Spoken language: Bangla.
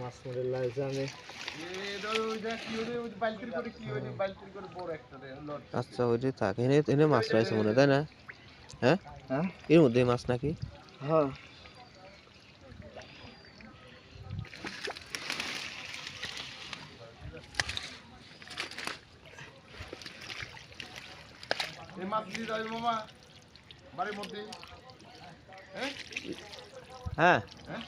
মাছ মরে লাগছে আমি। আচ্ছা ওইটাই থাক, এনে এনে মাছ রয়েছে মনে হয়, তাই না? হ্যাঁ হ্যাঁ এর মধ্যে মাছ নাকি? হ্যাঁ এই মাছ দিয়ে যাবে মামা বাড়ির মধ্যে। হ্যাঁ হ্যাঁ